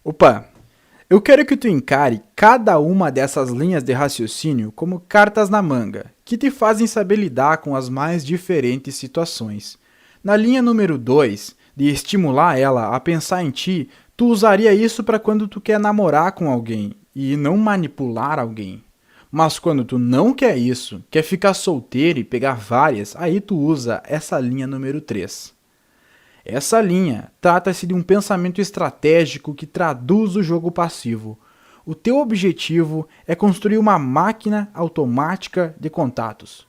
Opa! Eu quero que tu encare cada uma dessas linhas de raciocínio como cartas na manga, que te fazem saber lidar com as mais diferentes situações. Na linha número 2, de estimular ela a pensar em ti, tu usaria isso para quando tu quer namorar com alguém e não manipular alguém. Mas quando tu não quer isso, quer ficar solteiro e pegar várias, aí tu usa essa linha número 3. Essa linha trata-se de um pensamento estratégico que traduz o jogo passivo. O teu objetivo é construir uma máquina automática de contatos.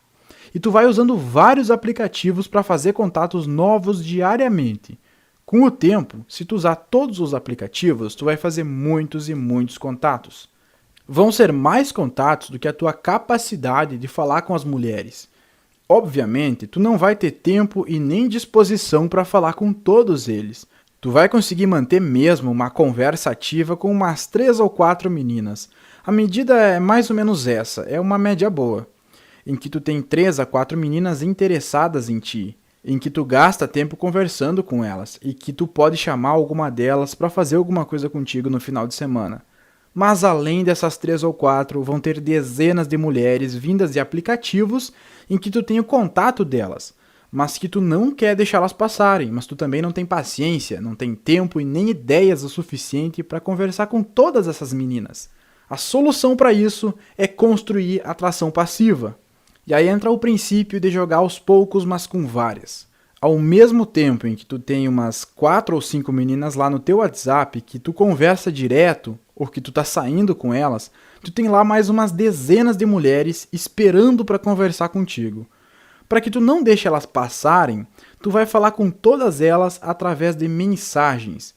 E tu vai usando vários aplicativos para fazer contatos novos diariamente. Com o tempo, se tu usar todos os aplicativos, tu vai fazer muitos e muitos contatos. Vão ser mais contatos do que a tua capacidade de falar com as mulheres. Obviamente, tu não vai ter tempo e nem disposição para falar com todos eles. Tu vai conseguir manter mesmo uma conversa ativa com umas 3 ou 4 meninas. A medida é mais ou menos essa, é uma média boa, em que tu tem 3 a 4 meninas interessadas em ti, em que tu gasta tempo conversando com elas e que tu pode chamar alguma delas para fazer alguma coisa contigo no final de semana. Mas além dessas 3 ou 4, vão ter dezenas de mulheres vindas de aplicativos em que tu tem o contato delas, mas que tu não quer deixá-las passarem, mas tu também não tem paciência, não tem tempo e nem ideias o suficiente para conversar com todas essas meninas. A solução para isso é construir atração passiva. E aí entra o princípio de jogar aos poucos, mas com várias. Ao mesmo tempo em que tu tem umas 4 ou 5 meninas lá no teu WhatsApp que tu conversa direto, ou que tu tá saindo com elas, tu tem lá mais umas dezenas de mulheres esperando para conversar contigo. Para que tu não deixe elas passarem, tu vai falar com todas elas através de mensagens.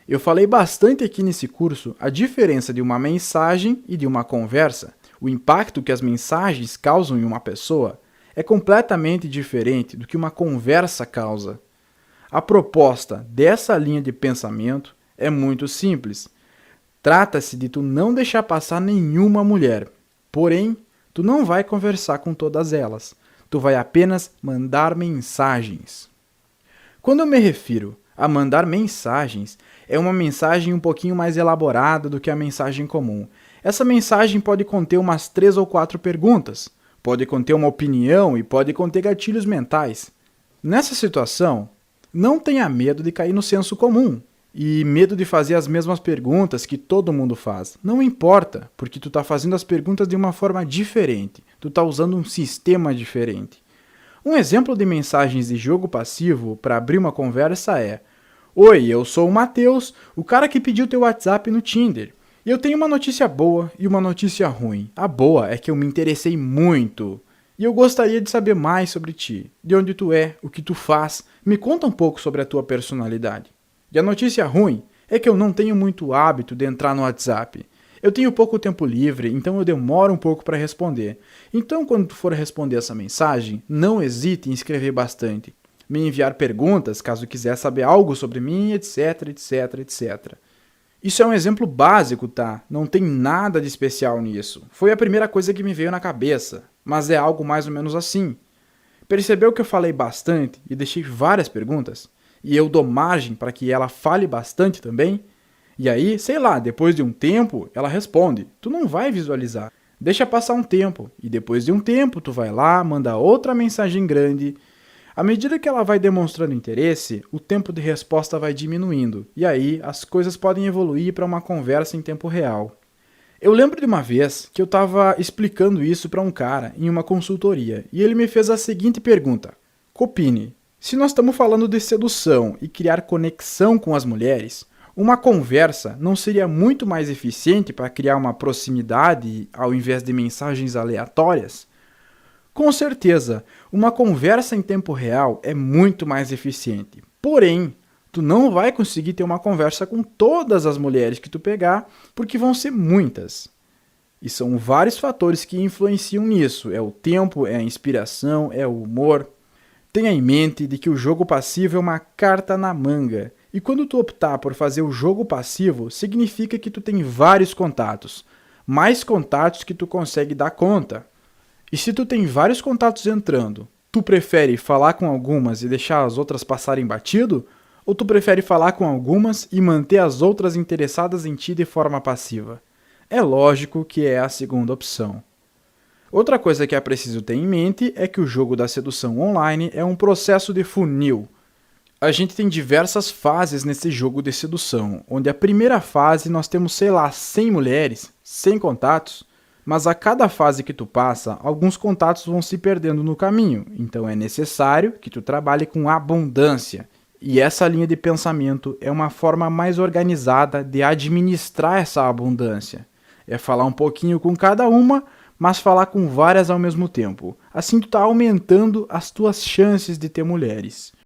Eu falei bastante aqui nesse curso a diferença de uma mensagem e de uma conversa. O impacto que as mensagens causam em uma pessoa é completamente diferente do que uma conversa causa. A proposta dessa linha de pensamento é muito simples. Trata-se de tu não deixar passar nenhuma mulher. Porém, tu não vai conversar com todas elas. Tu vai apenas mandar mensagens. Quando eu me refiro a mandar mensagens, é uma mensagem um pouquinho mais elaborada do que a mensagem comum. Essa mensagem pode conter umas 3 ou 4 perguntas, pode conter uma opinião e pode conter gatilhos mentais. Nessa situação, não tenha medo de cair no senso comum e medo de fazer as mesmas perguntas que todo mundo faz. Não importa, porque tu está fazendo as perguntas de uma forma diferente, tu está usando um sistema diferente. Um exemplo de mensagens de jogo passivo para abrir uma conversa é: Oi, eu sou o Matheus, o cara que pediu teu WhatsApp no Tinder. E eu tenho uma notícia boa e uma notícia ruim. A boa é que eu me interessei muito. E eu gostaria de saber mais sobre ti. De onde tu é, o que tu faz. Me conta um pouco sobre a tua personalidade. E a notícia ruim é que eu não tenho muito hábito de entrar no WhatsApp. Eu tenho pouco tempo livre, então eu demoro um pouco para responder. Então, quando tu for responder essa mensagem, não hesite em escrever bastante. Me enviar perguntas, caso quiser saber algo sobre mim, etc, etc, etc. Isso é um exemplo básico, tá? Não tem nada de especial nisso. Foi a primeira coisa que me veio na cabeça, mas é algo mais ou menos assim. Percebeu que eu falei bastante e deixei várias perguntas? E eu dou margem para que ela fale bastante também? E aí, sei lá, depois de um tempo, ela responde. Tu não vai visualizar. Deixa passar um tempo. E depois de um tempo, tu vai lá, manda outra mensagem grande. À medida que ela vai demonstrando interesse, o tempo de resposta vai diminuindo. E aí, as coisas podem evoluir para uma conversa em tempo real. Eu lembro de uma vez que eu estava explicando isso para um cara em uma consultoria. E ele me fez a seguinte pergunta. Copini, se nós estamos falando de sedução e criar conexão com as mulheres, uma conversa não seria muito mais eficiente para criar uma proximidade ao invés de mensagens aleatórias? Com certeza, uma conversa em tempo real é muito mais eficiente. Porém, tu não vai conseguir ter uma conversa com todas as mulheres que tu pegar, porque vão ser muitas. E são vários fatores que influenciam nisso. É o tempo, é a inspiração, é o humor. Tenha em mente de que o jogo passivo é uma carta na manga. E quando tu optar por fazer o jogo passivo, significa que tu tem vários contatos. Mais contatos que tu consegue dar conta. E se tu tem vários contatos entrando, tu prefere falar com algumas e deixar as outras passarem batido? Ou tu prefere falar com algumas e manter as outras interessadas em ti de forma passiva? É lógico que é a segunda opção. Outra coisa que é preciso ter em mente é que o jogo da sedução online é um processo de funil. A gente tem diversas fases nesse jogo de sedução, onde a primeira fase nós temos, sei lá, 100 mulheres, 100 contatos, mas a cada fase que tu passa, alguns contatos vão se perdendo no caminho, então é necessário que tu trabalhe com abundância. E essa linha de pensamento é uma forma mais organizada de administrar essa abundância. É falar um pouquinho com cada uma, mas falar com várias ao mesmo tempo. Assim tu está aumentando as tuas chances de ter mulheres.